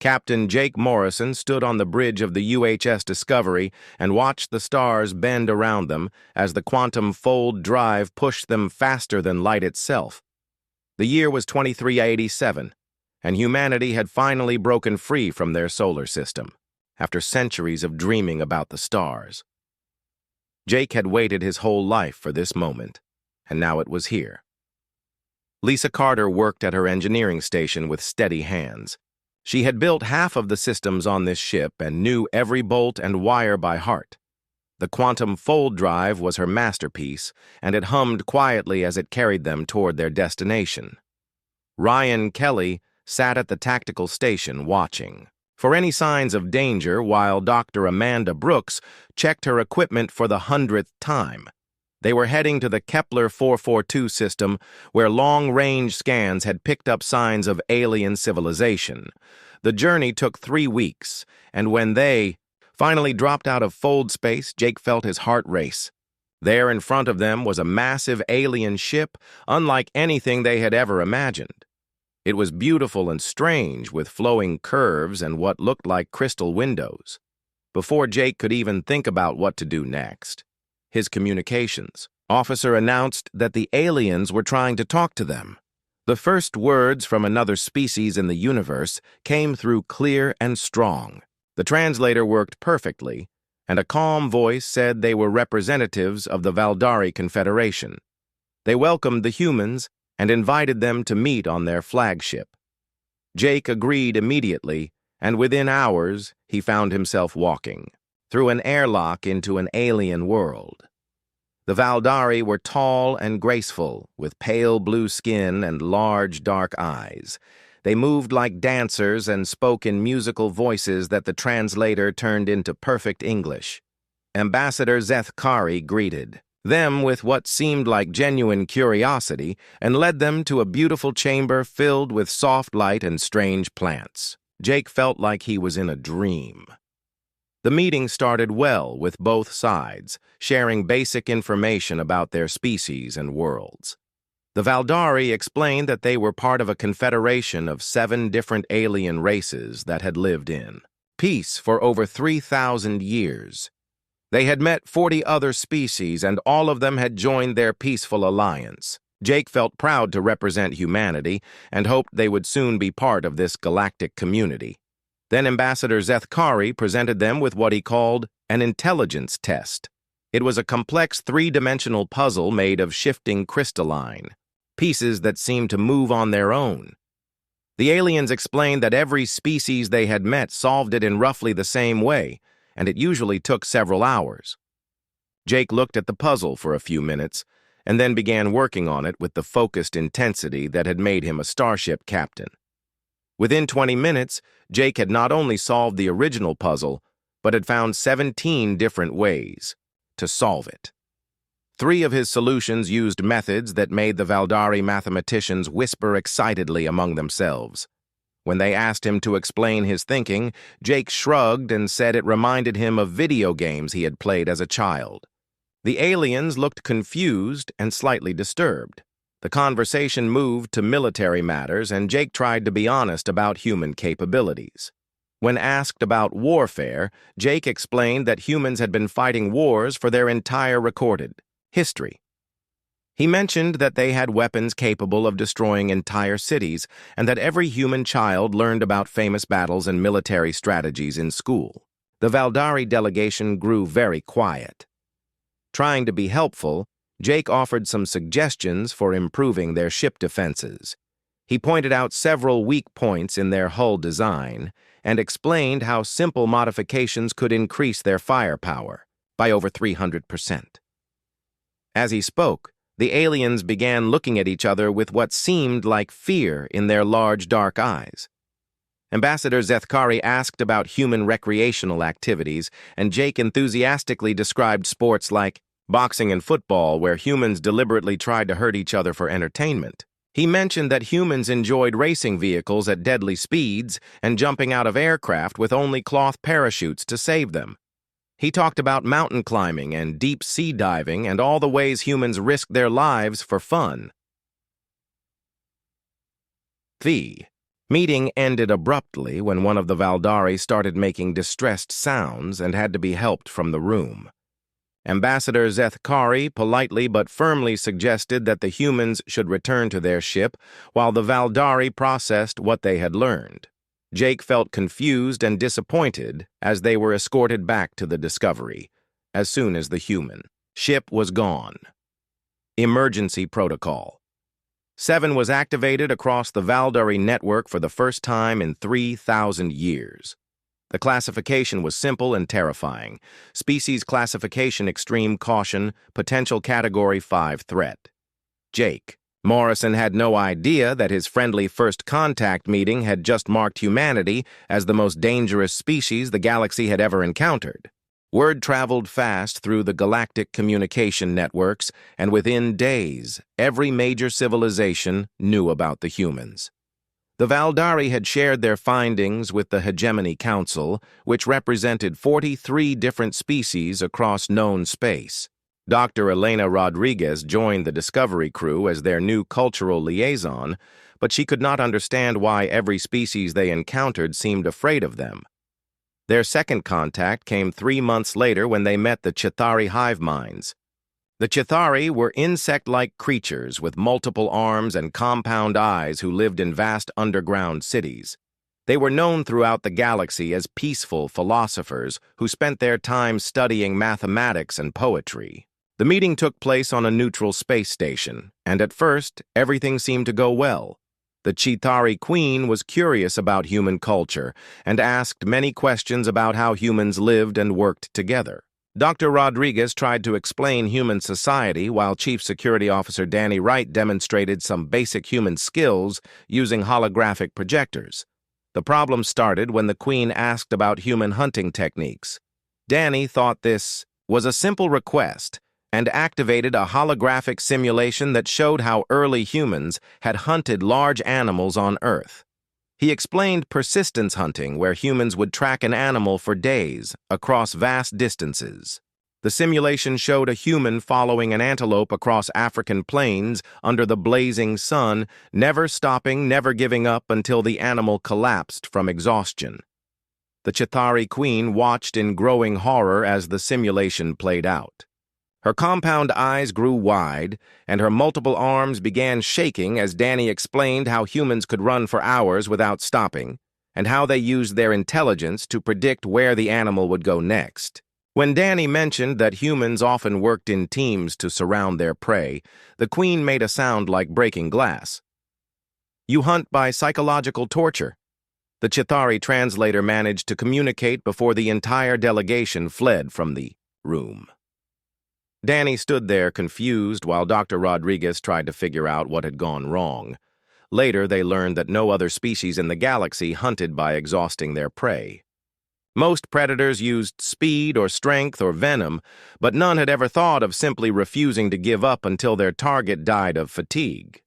Captain Jake Morrison stood on the bridge of the UHS Discovery and watched the stars bend around them as the quantum fold drive pushed them faster than light itself. The year was 2387, and humanity had finally broken free from their solar system, after centuries of dreaming about the stars. Jake had waited his whole life for this moment, and now it was here. Lisa Carter worked at her engineering station with steady hands. She had built half of the systems on this ship and knew every bolt and wire by heart. The quantum fold drive was her masterpiece, and it hummed quietly as it carried them toward their destination. Ryan Kelly sat at the tactical station watching for any signs of danger while Dr. Amanda Brooks checked her equipment for the 100th time. They were heading to the Kepler 442 system, where long-range scans had picked up signs of alien civilization. The journey took 3 weeks, and when they finally dropped out of fold space, Jake felt his heart race. There in front of them was a massive alien ship, unlike anything they had ever imagined. It was beautiful and strange, with flowing curves and what looked like crystal windows. Before Jake could even think about what to do next, his communications officer announced that the aliens were trying to talk to them. The first words from another species in the universe came through clear and strong. The translator worked perfectly, and a calm voice said they were representatives of the Valdari Confederation. They welcomed the humans and invited them to meet on their flagship. Jake agreed immediately, and within hours he found himself walking through an airlock into an alien world. The Valdari were tall and graceful, with pale blue skin and large dark eyes. They moved like dancers and spoke in musical voices that the translator turned into perfect English. Ambassador Zethkari greeted them with what seemed like genuine curiosity and led them to a beautiful chamber filled with soft light and strange plants. Jake felt like he was in a dream. The meeting started well, with both sides sharing basic information about their species and worlds. The Valdari explained that they were part of a confederation of 7 different alien races that had lived in peace for over 3,000 years. They had met 40 other species, and all of them had joined their peaceful alliance. Jake felt proud to represent humanity and hoped they would soon be part of this galactic community. Then Ambassador Zethkari presented them with what he called an intelligence test. It was a complex 3-dimensional puzzle made of shifting crystalline pieces that seemed to move on their own. The aliens explained that every species they had met solved it in roughly the same way, and it usually took several hours. Jake looked at the puzzle for a few minutes and then began working on it with the focused intensity that had made him a starship captain. Within 20 minutes, Jake had not only solved the original puzzle, but had found 17 different ways to solve it. 3 of his solutions used methods that made the Valdari mathematicians whisper excitedly among themselves. When they asked him to explain his thinking, Jake shrugged and said it reminded him of video games he had played as a child. The aliens looked confused and slightly disturbed. The conversation moved to military matters, and Jake tried to be honest about human capabilities. When asked about warfare, Jake explained that humans had been fighting wars for their entire recorded history. He mentioned that they had weapons capable of destroying entire cities, and that every human child learned about famous battles and military strategies in school. The Valdari delegation grew very quiet. Trying to be helpful, Jake offered some suggestions for improving their ship defenses. He pointed out several weak points in their hull design and explained how simple modifications could increase their firepower by over 300%. As he spoke, the aliens began looking at each other with what seemed like fear in their large dark eyes. Ambassador Zethkari asked about human recreational activities, and Jake enthusiastically described sports like boxing and football, where humans deliberately tried to hurt each other for entertainment. He mentioned that humans enjoyed racing vehicles at deadly speeds and jumping out of aircraft with only cloth parachutes to save them. He talked about mountain climbing and deep sea diving and all the ways humans risked their lives for fun. The Meeting ended abruptly when one of the Valdari started making distressed sounds and had to be helped from the room. Ambassador Zethkari politely but firmly suggested that the humans should return to their ship while the Valdari processed what they had learned. Jake felt confused and disappointed as they were escorted back to the Discovery, as soon as the human ship was gone. Emergency Protocol. 7 was activated across the Valdari network for the first time in 3,000 years. The classification was simple and terrifying. Species classification extreme caution, potential category 5 threat. Jake. Morrison had no idea that his friendly first contact meeting had just marked humanity as the most dangerous species the galaxy had ever encountered. Word traveled fast through the galactic communication networks, and within days, every major civilization knew about the humans. The Valdari had shared their findings with the Hegemony Council, which represented 43 different species across known space. Dr. Elena Rodriguez joined the Discovery crew as their new cultural liaison, but she could not understand why every species they encountered seemed afraid of them. Their second contact came 3 months later when they met the Chitauri hive minds. The Chitauri were insect-like creatures with multiple arms and compound eyes who lived in vast underground cities. They were known throughout the galaxy as peaceful philosophers who spent their time studying mathematics and poetry. The meeting took place on a neutral space station, and at first, everything seemed to go well. The Chitauri Queen was curious about human culture and asked many questions about how humans lived and worked together. Dr. Rodriguez tried to explain human society while Chief Security Officer Danny Wright demonstrated some basic human skills using holographic projectors. The problem started when the Queen asked about human hunting techniques. Danny thought this was a simple request and activated a holographic simulation that showed how early humans had hunted large animals on Earth. He explained persistence hunting, where humans would track an animal for days across vast distances. The simulation showed a human following an antelope across African plains under the blazing sun, never stopping, never giving up until the animal collapsed from exhaustion. The Chitauri Queen watched in growing horror as the simulation played out. Her compound eyes grew wide, and her multiple arms began shaking as Danny explained how humans could run for hours without stopping, and how they used their intelligence to predict where the animal would go next. When Danny mentioned that humans often worked in teams to surround their prey, the Queen made a sound like breaking glass. "You hunt by psychological torture." The Chitauri translator managed to communicate before the entire delegation fled from the room. Danny stood there confused while Dr. Rodriguez tried to figure out what had gone wrong. Later, they learned that no other species in the galaxy hunted by exhausting their prey. Most predators used speed or strength or venom, but none had ever thought of simply refusing to give up until their target died of fatigue.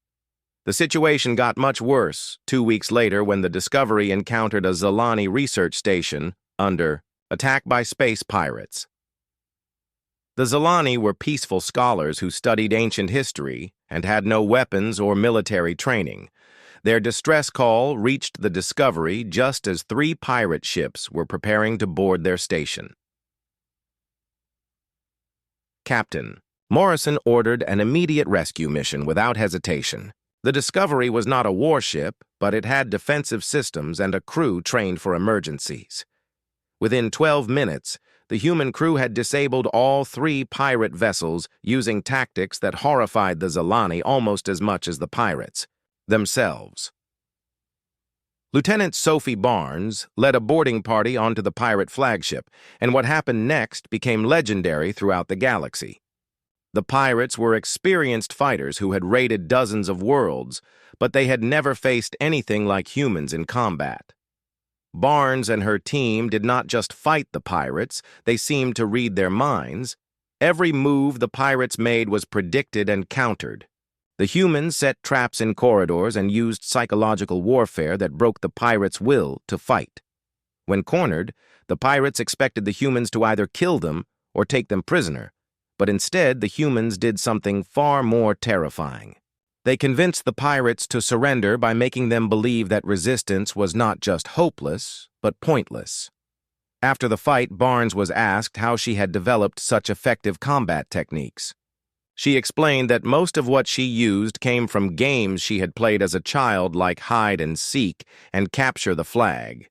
The situation got much worse 2 weeks later when the Discovery encountered a Zilani research station under attack by space pirates. The Zilani were peaceful scholars who studied ancient history and had no weapons or military training. Their distress call reached the Discovery just as 3 pirate ships were preparing to board their station. Captain. Morrison ordered an immediate rescue mission without hesitation. The Discovery was not a warship, but it had defensive systems and a crew trained for emergencies. Within 12 minutes, the human crew had disabled all 3 pirate vessels using tactics that horrified the Zilani almost as much as the pirates themselves. Lieutenant Sophie Barnes led a boarding party onto the pirate flagship, and what happened next became legendary throughout the galaxy. The pirates were experienced fighters who had raided dozens of worlds, but they had never faced anything like humans in combat. Barnes and her team did not just fight the pirates, they seemed to read their minds. Every move the pirates made was predicted and countered. The humans set traps in corridors and used psychological warfare that broke the pirates' will to fight. When cornered, the pirates expected the humans to either kill them or take them prisoner, but instead the humans did something far more terrifying. They convinced the pirates to surrender by making them believe that resistance was not just hopeless, but pointless. After the fight, Barnes was asked how she had developed such effective combat techniques. She explained that most of what she used came from games she had played as a child like hide and seek and capture the flag.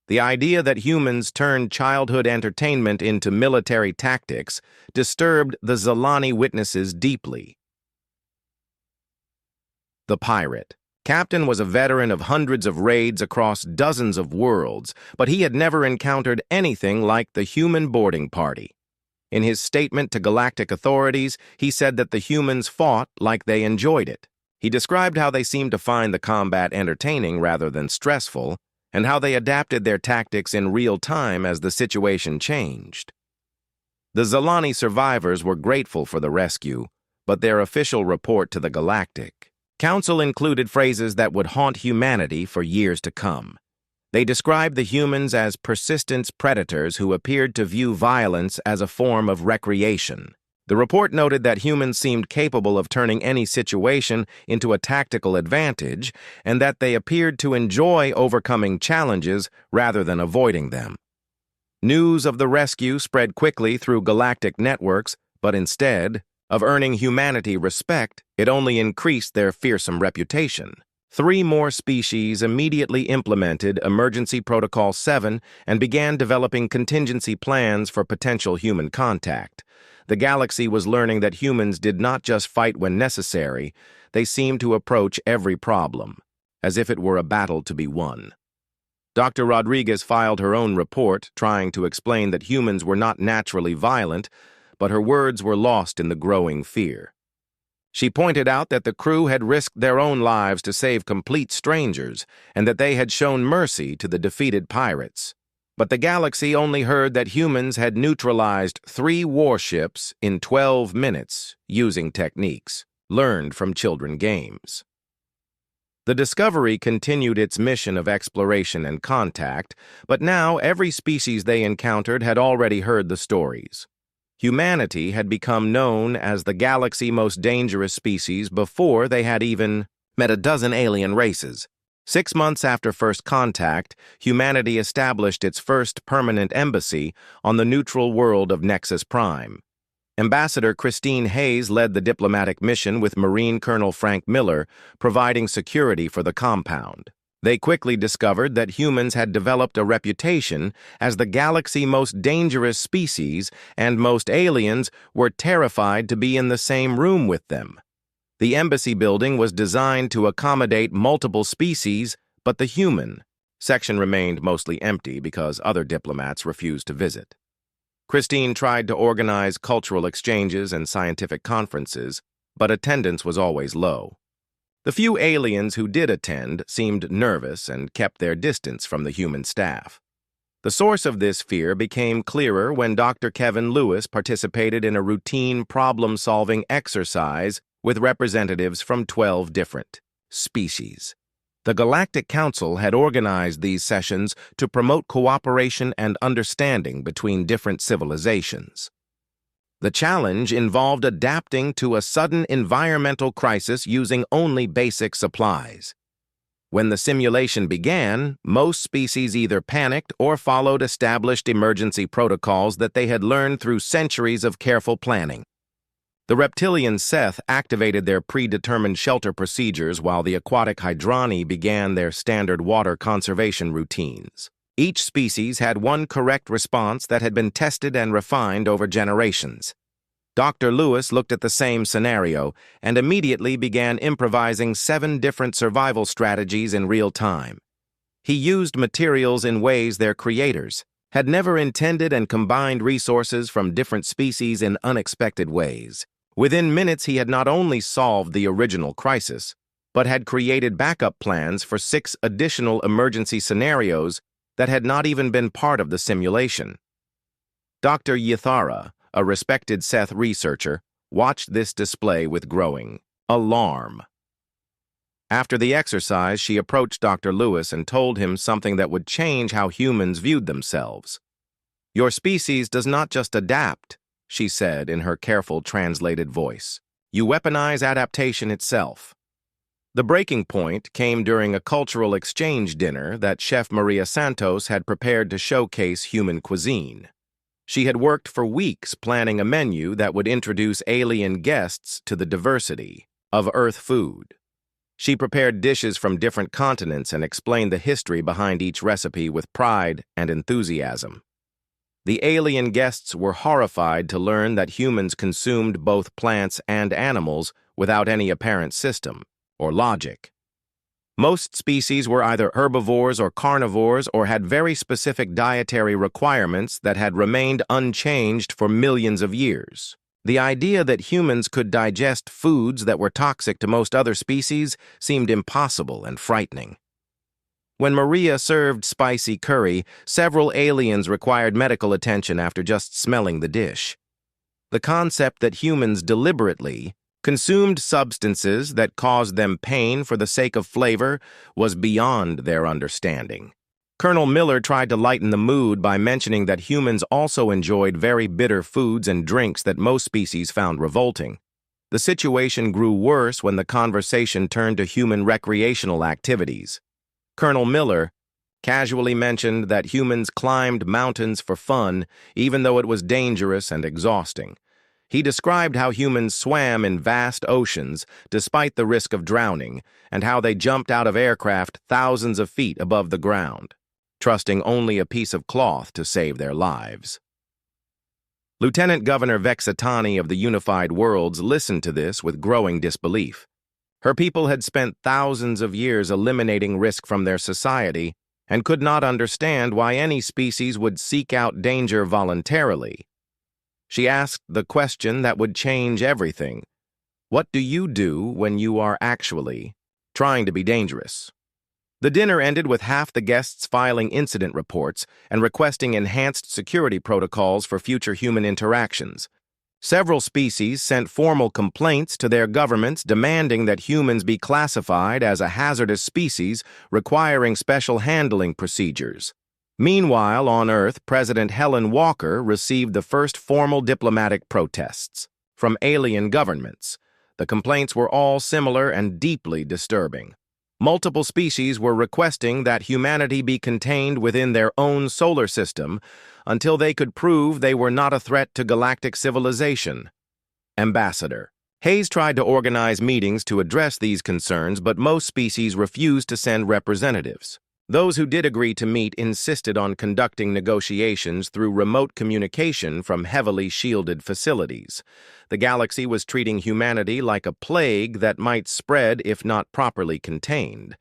The idea that humans turned childhood entertainment into military tactics disturbed the Zalani witnesses deeply. The pirate. Captain was a veteran of hundreds of raids across dozens of worlds, but he had never encountered anything like the human boarding party. In his statement to galactic authorities, he said that the humans fought like they enjoyed it. He described how they seemed to find the combat entertaining rather than stressful, and how they adapted their tactics in real time as the situation changed. The Zalani survivors were grateful for the rescue, but their official report to the Galactic Council included phrases that would haunt humanity for years to come. They described the humans as persistent predators who appeared to view violence as a form of recreation. The report noted that humans seemed capable of turning any situation into a tactical advantage, and that they appeared to enjoy overcoming challenges rather than avoiding them. News of the rescue spread quickly through galactic networks, but instead of earning humanity respect, it only increased their fearsome reputation. 3 more species immediately implemented Emergency Protocol 7 and began developing contingency plans for potential human contact. The galaxy was learning that humans did not just fight when necessary, they seemed to approach every problem, as if it were a battle to be won. Dr. Rodriguez filed her own report, trying to explain that humans were not naturally violent, but her words were lost in the growing fear. She pointed out that the crew had risked their own lives to save complete strangers, and that they had shown mercy to the defeated pirates. But the galaxy only heard that humans had neutralized 3 warships in 12 minutes using techniques learned from children games. The Discovery continued its mission of exploration and contact, but now every species they encountered had already heard the stories. Humanity had become known as the galaxy's most dangerous species before they had even met a dozen alien races. 6 months after first contact, humanity established its first permanent embassy on the neutral world of Nexus Prime. Ambassador Christine Hayes led the diplomatic mission with Marine Colonel Frank Miller, providing security for the compound. They quickly discovered that humans had developed a reputation as the galaxy's most dangerous species, and most aliens were terrified to be in the same room with them. The embassy building was designed to accommodate multiple species, but the human section remained mostly empty because other diplomats refused to visit. Christine tried to organize cultural exchanges and scientific conferences, but attendance was always low. The few aliens who did attend seemed nervous and kept their distance from the human staff. The source of this fear became clearer when Dr. Kevin Lewis participated in a routine problem-solving exercise with representatives from 12 different species. The Galactic Council had organized these sessions to promote cooperation and understanding between different civilizations. The challenge involved adapting to a sudden environmental crisis using only basic supplies. When the simulation began, most species either panicked or followed established emergency protocols that they had learned through centuries of careful planning. The reptilian Seth activated their predetermined shelter procedures while the aquatic Hydrani began their standard water conservation routines. Each species had one correct response that had been tested and refined over generations. Dr. Lewis looked at the same scenario and immediately began improvising 7 different survival strategies in real time. He used materials in ways their creators had never intended and combined resources from different species in unexpected ways. Within minutes, he had not only solved the original crisis, but had created backup plans for 6 additional emergency scenarios that had not even been part of the simulation. Dr. Yithara, a respected Seth researcher, watched this display with growing alarm. After the exercise, she approached Dr. Lewis and told him something that would change how humans viewed themselves. "Your species does not just adapt," she said in her careful translated voice. "You weaponize adaptation itself. The breaking point came during a cultural exchange dinner that Chef Maria Santos had prepared to showcase human cuisine. She had worked for weeks planning a menu that would introduce alien guests to the diversity of Earth food. She prepared dishes from different continents and explained the history behind each recipe with pride and enthusiasm. The alien guests were horrified to learn that humans consumed both plants and animals without any apparent system or logic. Most species were either herbivores or carnivores or had very specific dietary requirements that had remained unchanged for millions of years. The idea that humans could digest foods that were toxic to most other species seemed impossible and frightening. When Maria served spicy curry, several aliens required medical attention after just smelling the dish. The concept that humans deliberately consumed substances that caused them pain for the sake of flavor was beyond their understanding. Colonel Miller tried to lighten the mood by mentioning that humans also enjoyed very bitter foods and drinks that most species found revolting. The situation grew worse when the conversation turned to human recreational activities. Colonel Miller casually mentioned that humans climbed mountains for fun, even though it was dangerous and exhausting. He described how humans swam in vast oceans despite the risk of drowning, and how they jumped out of aircraft thousands of feet above the ground, trusting only a piece of cloth to save their lives. Lieutenant Governor Vexitani of the Unified Worlds listened to this with growing disbelief. Her people had spent thousands of years eliminating risk from their society and could not understand why any species would seek out danger voluntarily. She asked the question that would change everything. What do you do when you are actually trying to be dangerous? The dinner ended with half the guests filing incident reports and requesting enhanced security protocols for future human interactions. Several species sent formal complaints to their governments demanding that humans be classified as a hazardous species, requiring special handling procedures. Meanwhile, on Earth, President Helen Walker received the first formal diplomatic protests from alien governments. The complaints were all similar and deeply disturbing. Multiple species were requesting that humanity be contained within their own solar system until they could prove they were not a threat to galactic civilization. Ambassador Hayes tried to organize meetings to address these concerns, but most species refused to send representatives. Those who did agree to meet insisted on conducting negotiations through remote communication from heavily shielded facilities. The galaxy was treating humanity like a plague that might spread if not properly contained.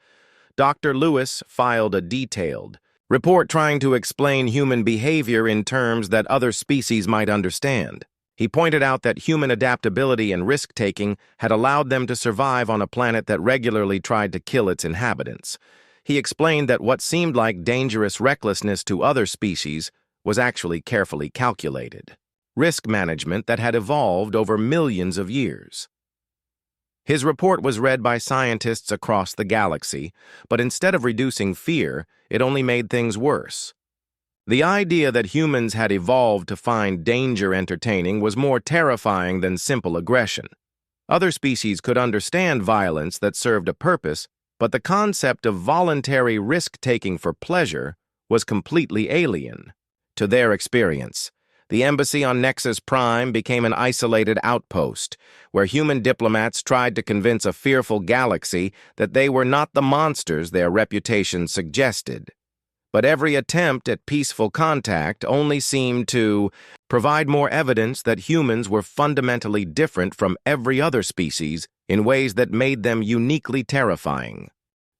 Dr. Lewis filed a detailed report trying to explain human behavior in terms that other species might understand. He pointed out that human adaptability and risk-taking had allowed them to survive on a planet that regularly tried to kill its inhabitants. He explained that what seemed like dangerous recklessness to other species was actually carefully calculated risk management that had evolved over millions of years. His report was read by scientists across the galaxy, but instead of reducing fear, it only made things worse. The idea that humans had evolved to find danger entertaining was more terrifying than simple aggression. Other species could understand violence that served a purpose, but the concept of voluntary risk-taking for pleasure was completely alien to their experience. The embassy on Nexus Prime became an isolated outpost, where human diplomats tried to convince a fearful galaxy that they were not the monsters their reputation suggested. But every attempt at peaceful contact only seemed to provide more evidence that humans were fundamentally different from every other species in ways that made them uniquely terrifying.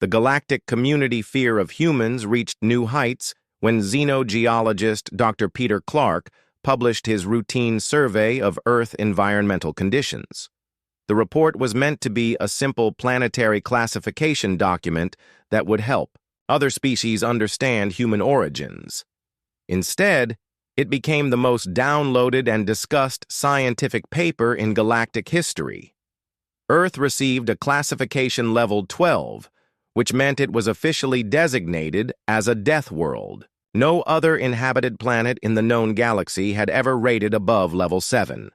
The galactic community fear of humans reached new heights when xenogeologist Dr. Peter Clark published his routine survey of Earth environmental conditions. The report was meant to be a simple planetary classification document that would help other species understand human origins. Instead, it became the most downloaded and discussed scientific paper in galactic history. Earth received a classification level 12, which meant it was officially designated as a death world. No other inhabited planet in the known galaxy had ever rated above level 7.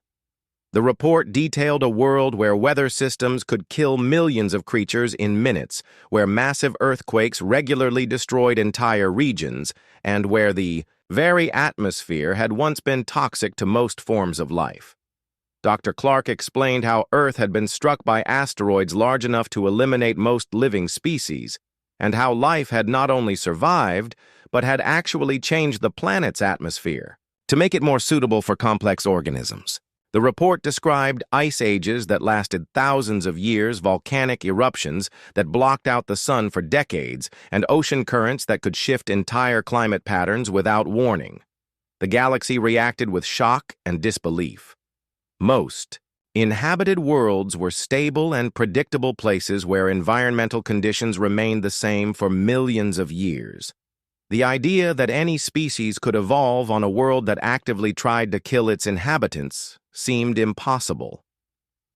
The report detailed a world where weather systems could kill millions of creatures in minutes, where massive earthquakes regularly destroyed entire regions, and where the very atmosphere had once been toxic to most forms of life. Dr. Clark explained how Earth had been struck by asteroids large enough to eliminate most living species, and how life had not only survived, but had actually changed the planet's atmosphere to make it more suitable for complex organisms. The report described ice ages that lasted thousands of years, volcanic eruptions that blocked out the sun for decades, and ocean currents that could shift entire climate patterns without warning. The galaxy reacted with shock and disbelief. Most inhabited worlds were stable and predictable places where environmental conditions remained the same for millions of years. The idea that any species could evolve on a world that actively tried to kill its inhabitants seemed impossible.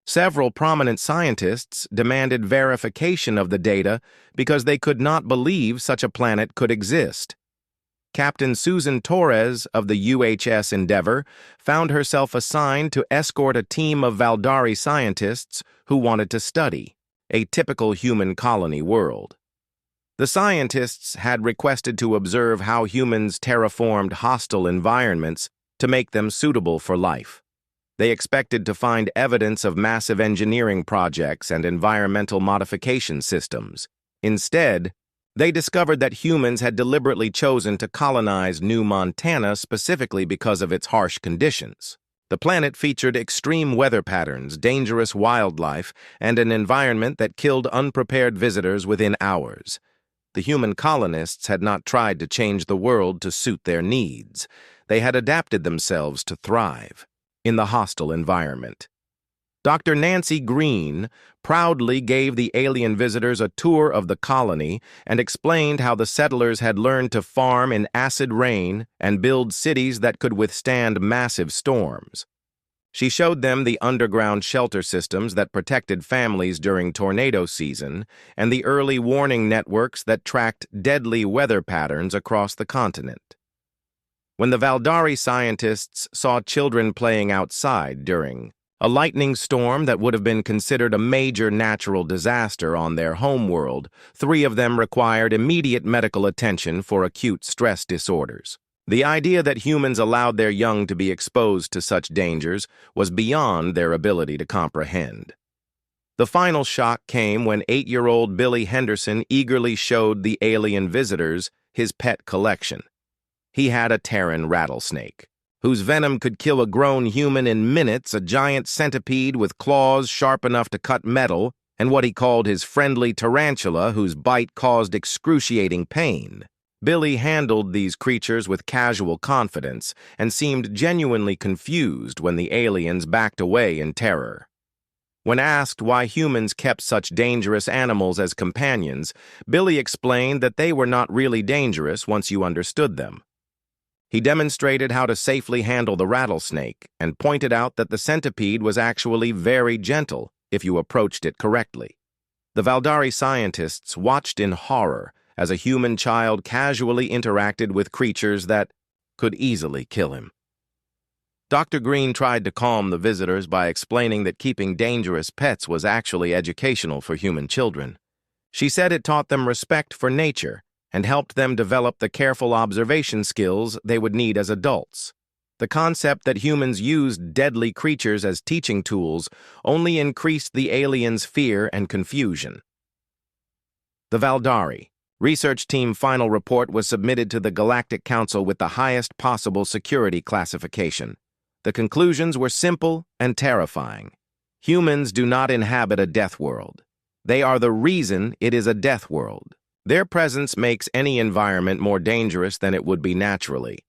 Several prominent scientists demanded verification of the data because they could not believe such a planet could exist. Captain Susan Torres of the UHS Endeavour found herself assigned to escort a team of Valdari scientists who wanted to study a typical human colony world. The scientists had requested to observe how humans terraformed hostile environments to make them suitable for life. They expected to find evidence of massive engineering projects and environmental modification systems. Instead, they discovered that humans had deliberately chosen to colonize New Montana specifically because of its harsh conditions. The planet featured extreme weather patterns, dangerous wildlife, and an environment that killed unprepared visitors within hours. The human colonists had not tried to change the world to suit their needs. They had adapted themselves to thrive in the hostile environment. Dr. Nancy Green proudly gave the alien visitors a tour of the colony and explained how the settlers had learned to farm in acid rain and build cities that could withstand massive storms. She showed them the underground shelter systems that protected families during tornado season and the early warning networks that tracked deadly weather patterns across the continent. When the Valdari scientists saw children playing outside during a lightning storm that would have been considered a major natural disaster on their homeworld, 3 of them required immediate medical attention for acute stress disorders. The idea that humans allowed their young to be exposed to such dangers was beyond their ability to comprehend. The final shock came when 8-year-old Billy Henderson eagerly showed the alien visitors his pet collection. He had a Terran rattlesnake, whose venom could kill a grown human in minutes, a giant centipede with claws sharp enough to cut metal, and what he called his friendly tarantula whose bite caused excruciating pain. Billy handled these creatures with casual confidence and seemed genuinely confused when the aliens backed away in terror. When asked why humans kept such dangerous animals as companions, Billy explained that they were not really dangerous once you understood them. He demonstrated how to safely handle the rattlesnake and pointed out that the centipede was actually very gentle if you approached it correctly. The Valdari scientists watched in horror as a human child casually interacted with creatures that could easily kill him. Dr. Green tried to calm the visitors by explaining that keeping dangerous pets was actually educational for human children. She said it taught them respect for nature and helped them develop the careful observation skills they would need as adults. The concept that humans used deadly creatures as teaching tools only increased the aliens' fear and confusion. The Valdari research team final report was submitted to the Galactic Council with the highest possible security classification. The conclusions were simple and terrifying. Humans do not inhabit a death world. They are the reason it is a death world. Their presence makes any environment more dangerous than it would be naturally.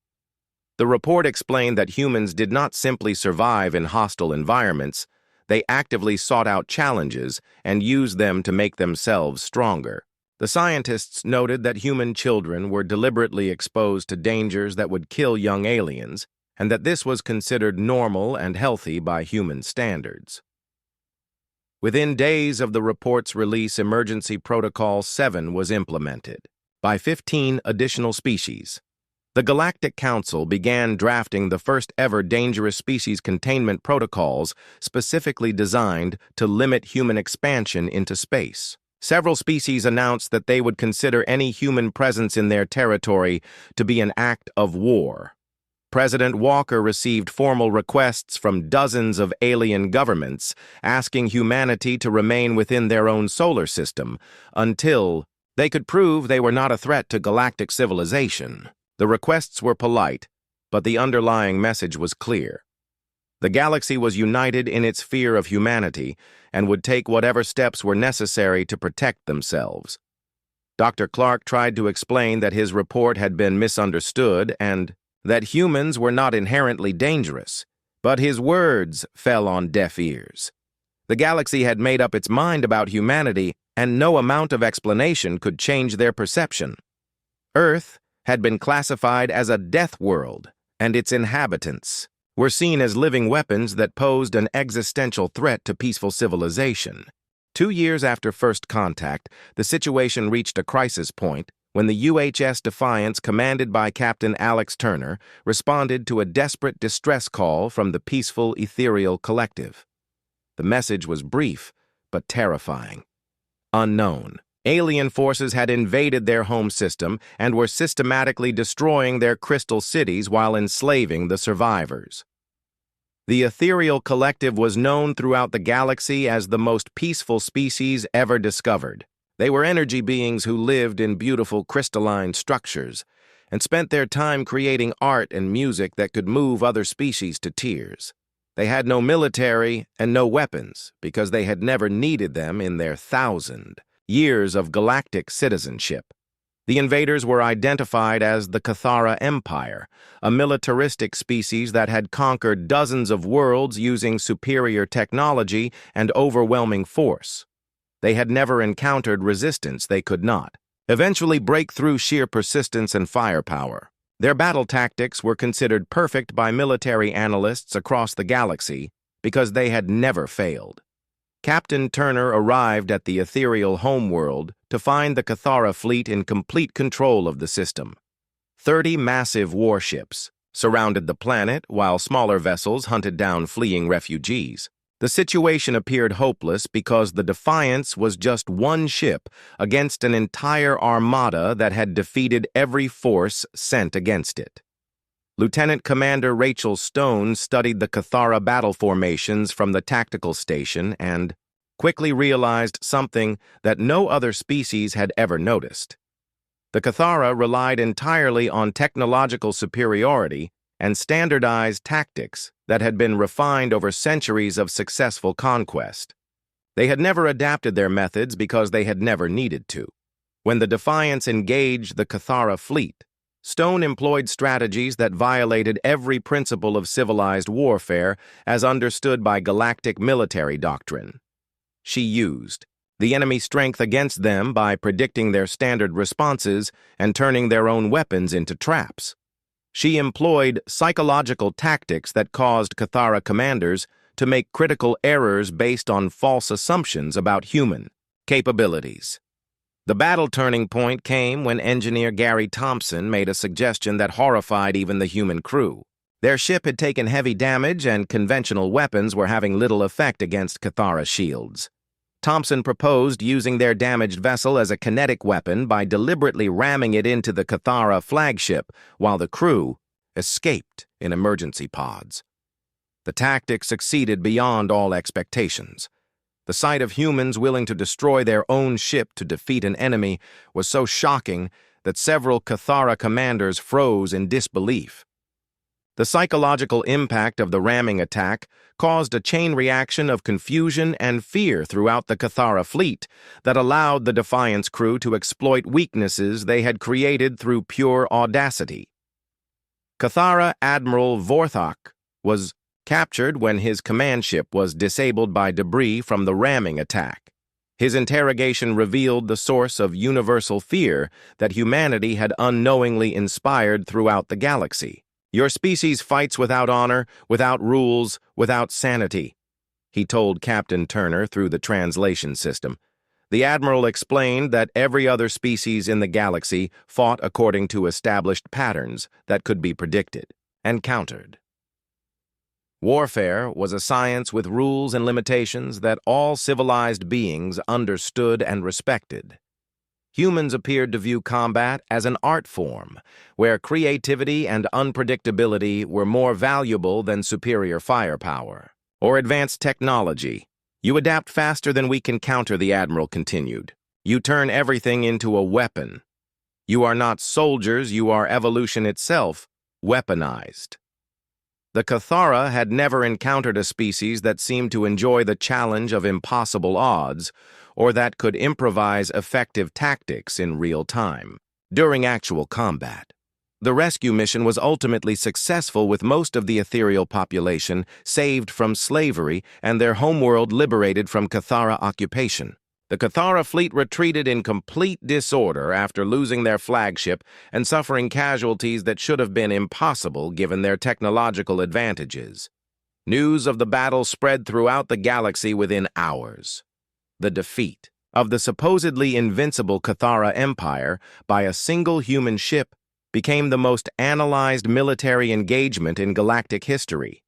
The report explained that humans did not simply survive in hostile environments, they actively sought out challenges and used them to make themselves stronger. The scientists noted that human children were deliberately exposed to dangers that would kill young aliens, and that this was considered normal and healthy by human standards. Within days of the report's release, Emergency Protocol 7 was implemented by 15 additional species. The Galactic Council began drafting the first-ever dangerous species containment protocols specifically designed to limit human expansion into space. Several species announced that they would consider any human presence in their territory to be an act of war. President Walker received formal requests from dozens of alien governments asking humanity to remain within their own solar system until they could prove they were not a threat to galactic civilization. The requests were polite, but the underlying message was clear. The galaxy was united in its fear of humanity and would take whatever steps were necessary to protect themselves. Dr. Clark tried to explain that his report had been misunderstood and that humans were not inherently dangerous, but his words fell on deaf ears. The galaxy had made up its mind about humanity, and no amount of explanation could change their perception. Earth had been classified as a death world, and its inhabitants were seen as living weapons that posed an existential threat to peaceful civilization. 2 years after first contact, the situation reached a crisis point when the UHS Defiance, commanded by Captain Alex Turner, responded to a desperate distress call from the peaceful Ethereal Collective. The message was brief, but terrifying. Unknown. Alien forces had invaded their home system and were systematically destroying their crystal cities while enslaving the survivors. The Ethereal Collective was known throughout the galaxy as the most peaceful species ever discovered. They were energy beings who lived in beautiful crystalline structures and spent their time creating art and music that could move other species to tears. They had no military and no weapons because they had never needed them in their 1,000 years of galactic citizenship. The invaders were identified as the Cathara Empire, a militaristic species that had conquered dozens of worlds using superior technology and overwhelming force. They had never encountered resistance they could not eventually break through sheer persistence and firepower. Their battle tactics were considered perfect by military analysts across the galaxy because they had never failed. Captain Turner arrived at the ethereal homeworld to find the Cathara fleet in complete control of the system. 30 massive warships surrounded the planet while smaller vessels hunted down fleeing refugees. The situation appeared hopeless because the Defiance was just one ship against an entire armada that had defeated every force sent against it. Lieutenant Commander Rachel Stone studied the Cathara battle formations from the tactical station and quickly realized something that no other species had ever noticed. The Cathara relied entirely on technological superiority and standardized tactics that had been refined over centuries of successful conquest. They had never adapted their methods because they had never needed to. When the Defiance engaged the Cathara fleet, Stone employed strategies that violated every principle of civilized warfare as understood by galactic military doctrine. She used the enemy strength against them by predicting their standard responses and turning their own weapons into traps. She employed psychological tactics that caused Cathara commanders to make critical errors based on false assumptions about human capabilities. The battle turning point came when engineer Gary Thompson made a suggestion that horrified even the human crew. Their ship had taken heavy damage and conventional weapons were having little effect against Cathara shields. Thompson proposed using their damaged vessel as a kinetic weapon by deliberately ramming it into the Cathara flagship while the crew escaped in emergency pods. The tactic succeeded beyond all expectations. The sight of humans willing to destroy their own ship to defeat an enemy was so shocking that several Cathara commanders froze in disbelief. The psychological impact of the ramming attack caused a chain reaction of confusion and fear throughout the Cathara fleet that allowed the Defiance crew to exploit weaknesses they had created through pure audacity. Cathara Admiral Vorthok was captured when his command ship was disabled by debris from the ramming attack. His interrogation revealed the source of universal fear that humanity had unknowingly inspired throughout the galaxy. "Your species fights without honor, without rules, without sanity," he told Captain Turner through the translation system. The admiral explained that every other species in the galaxy fought according to established patterns that could be predicted and countered. Warfare was a science with rules and limitations that all civilized beings understood and respected. Humans appeared to view combat as an art form, where creativity and unpredictability were more valuable than superior firepower or advanced technology. You adapt faster than we can counter, the admiral continued. You turn everything into a weapon. You are not soldiers, you are evolution itself, weaponized. The Cathara had never encountered a species that seemed to enjoy the challenge of impossible odds, or that could improvise effective tactics in real time, during actual combat. The rescue mission was ultimately successful, with most of the ethereal population saved from slavery and their homeworld liberated from Cathara occupation. The Cathara fleet retreated in complete disorder after losing their flagship and suffering casualties that should have been impossible given their technological advantages. News of the battle spread throughout the galaxy within hours. The defeat of the supposedly invincible Cathara Empire by a single human ship became the most analyzed military engagement in galactic history.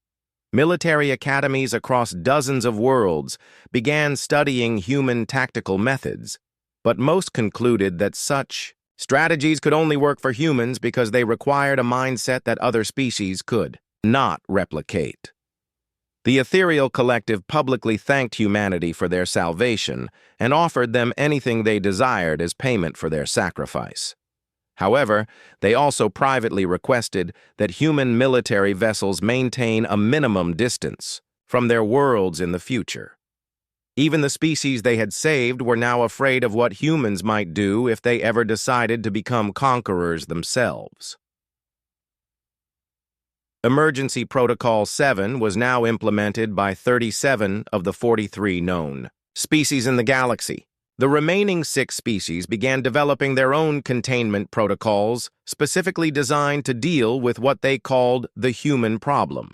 Military academies across dozens of worlds began studying human tactical methods, but most concluded that such strategies could only work for humans because they required a mindset that other species could not replicate. The ethereal collective publicly thanked humanity for their salvation and offered them anything they desired as payment for their sacrifice. However, they also privately requested that human military vessels maintain a minimum distance from their worlds in the future. Even the species they had saved were now afraid of what humans might do if they ever decided to become conquerors themselves. Emergency Protocol 7 was now implemented by 37 of the 43 known species in the galaxy. The remaining 6 species began developing their own containment protocols specifically designed to deal with what they called the human problem.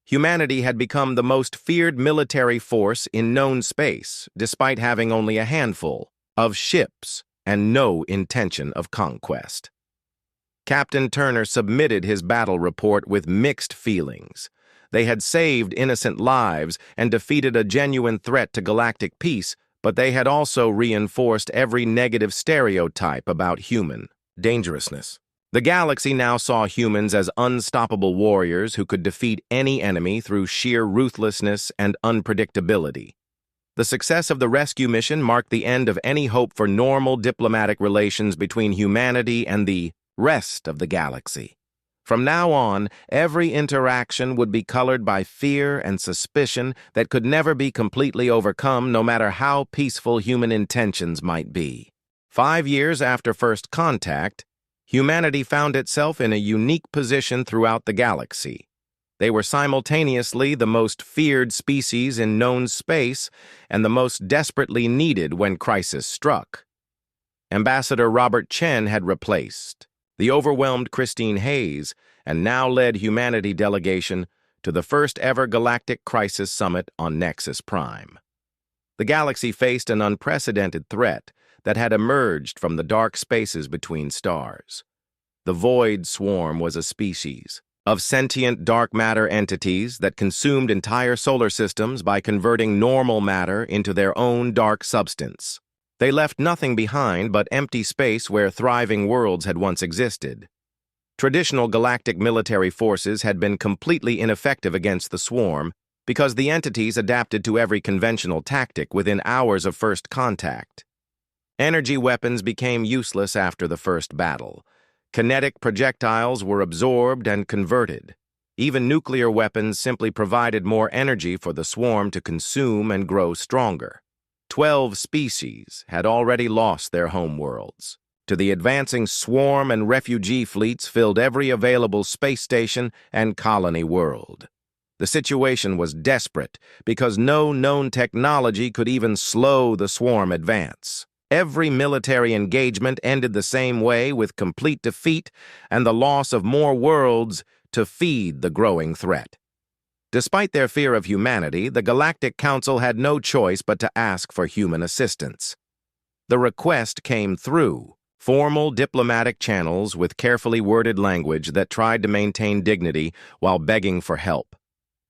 Humanity had become the most feared military force in known space, despite having only a handful of ships and no intention of conquest. Captain Turner submitted his battle report with mixed feelings. They had saved innocent lives and defeated a genuine threat to galactic peace, but they had also reinforced every negative stereotype about human dangerousness. The galaxy now saw humans as unstoppable warriors who could defeat any enemy through sheer ruthlessness and unpredictability. The success of the rescue mission marked the end of any hope for normal diplomatic relations between humanity and the rest of the galaxy. From now on, every interaction would be colored by fear and suspicion that could never be completely overcome, no matter how peaceful human intentions might be. 5 years after first contact, humanity found itself in a unique position throughout the galaxy. They were simultaneously the most feared species in known space and the most desperately needed when crisis struck. Ambassador Robert Chen had replaced the overwhelmed Christine Hayes, and now led humanity delegation to the first ever Galactic Crisis Summit on Nexus Prime. The galaxy faced an unprecedented threat that had emerged from the dark spaces between stars. The Void Swarm was a species of sentient dark matter entities that consumed entire solar systems by converting normal matter into their own dark substance. They left nothing behind but empty space where thriving worlds had once existed. Traditional galactic military forces had been completely ineffective against the swarm because the entities adapted to every conventional tactic within hours of first contact. Energy weapons became useless after the first battle. Kinetic projectiles were absorbed and converted. Even nuclear weapons simply provided more energy for the swarm to consume and grow stronger. 12 species had already lost their homeworlds. To the advancing swarm and refugee fleets filled every available space station and colony world. The situation was desperate because no known technology could even slow the swarm advance. Every military engagement ended the same way, with complete defeat and the loss of more worlds to feed the growing threat. Despite their fear of humanity, the Galactic Council had no choice but to ask for human assistance. The request came through. Formal diplomatic channels with carefully worded language that tried to maintain dignity while begging for help.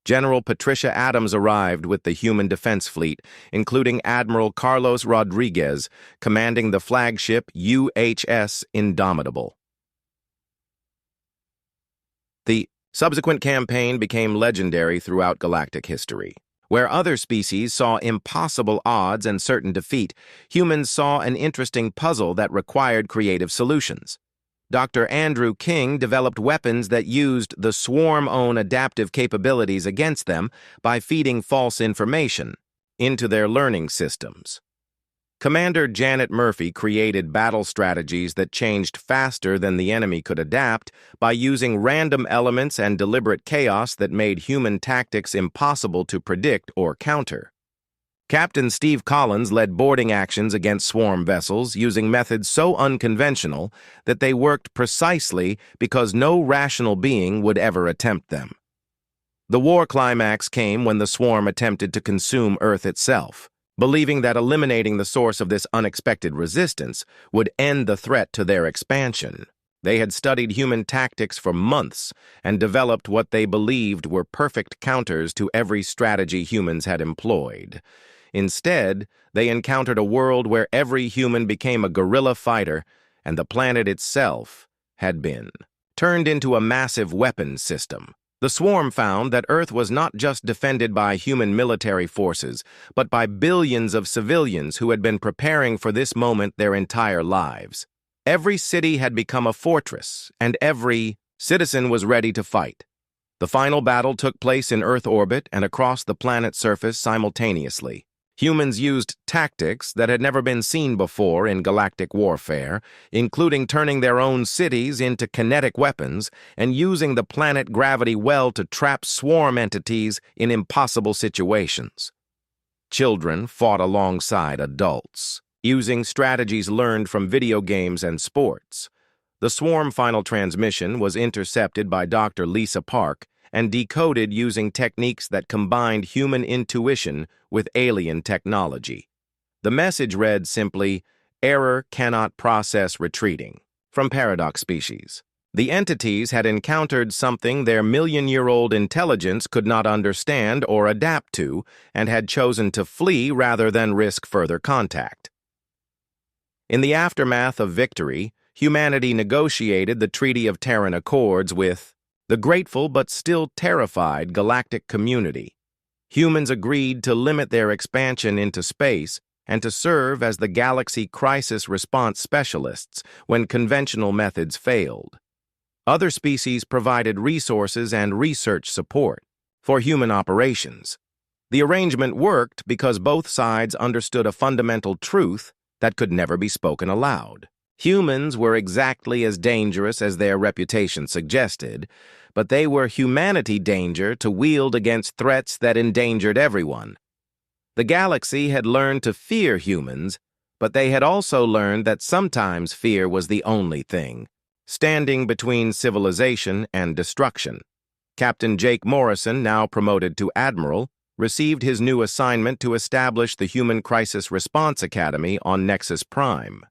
General Patricia Adams arrived with the Human Defense Fleet, including Admiral Carlos Rodriguez, commanding the flagship UHS Indomitable. The subsequent campaign became legendary throughout galactic history. Where other species saw impossible odds and certain defeat, humans saw an interesting puzzle that required creative solutions. Dr. Andrew King developed weapons that used the swarm's own adaptive capabilities against them by feeding false information into their learning systems. Commander Janet Murphy created battle strategies that changed faster than the enemy could adapt by using random elements and deliberate chaos that made human tactics impossible to predict or counter. Captain Steve Collins led boarding actions against swarm vessels using methods so unconventional that they worked precisely because no rational being would ever attempt them. The war climax came when the swarm attempted to consume Earth itself. Believing that eliminating the source of this unexpected resistance would end the threat to their expansion. They had studied human tactics for months and developed what they believed were perfect counters to every strategy humans had employed. Instead, they encountered a world where every human became a guerrilla fighter, and the planet itself had been turned into a massive weapons system. The swarm found that Earth was not just defended by human military forces, but by billions of civilians who had been preparing for this moment their entire lives. Every city had become a fortress, and every citizen was ready to fight. The final battle took place in Earth orbit and across the planet's surface simultaneously. Humans used tactics that had never been seen before in galactic warfare, including turning their own cities into kinetic weapons and using the planet gravity well to trap swarm entities in impossible situations. Children fought alongside adults, using strategies learned from video games and sports. The swarm final transmission was intercepted by Dr. Lisa Park and decoded using techniques that combined human intuition with alien technology. The message read simply, "Error cannot process retreating," from Paradox Species. The entities had encountered something their million-year-old intelligence could not understand or adapt to, and had chosen to flee rather than risk further contact. In the aftermath of victory, humanity negotiated the Treaty of Terran Accords with the grateful but still terrified galactic community. Humans agreed to limit their expansion into space and to serve as the galaxy crisis response specialists when conventional methods failed. Other species provided resources and research support for human operations. The arrangement worked because both sides understood a fundamental truth that could never be spoken aloud. Humans were exactly as dangerous as their reputation suggested, but they were humanity danger to wield against threats that endangered everyone. The galaxy had learned to fear humans, but they had also learned that sometimes fear was the only thing, standing between civilization and destruction. Captain Jake Morrison, now promoted to Admiral, received his new assignment to establish the Human Crisis Response Academy on Nexus Prime.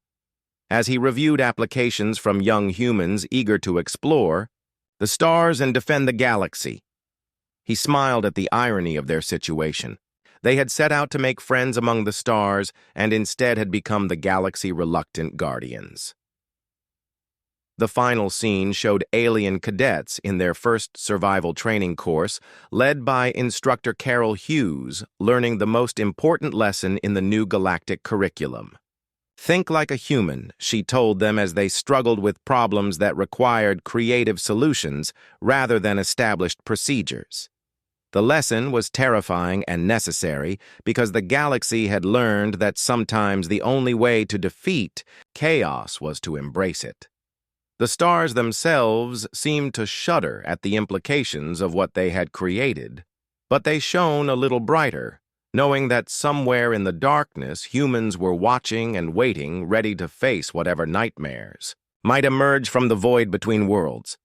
As he reviewed applications from young humans eager to explore the stars and defend the galaxy, he smiled at the irony of their situation. They had set out to make friends among the stars and instead had become the galaxy-reluctant guardians. The final scene showed alien cadets in their first survival training course, led by instructor Carol Hughes, learning the most important lesson in the new galactic curriculum. "Think like a human," she told them as they struggled with problems that required creative solutions rather than established procedures. The lesson was terrifying and necessary because the galaxy had learned that sometimes the only way to defeat chaos was to embrace it. The stars themselves seemed to shudder at the implications of what they had created, but they shone a little brighter, knowing that somewhere in the darkness humans were watching and waiting, ready to face whatever nightmares might emerge from the void between worlds.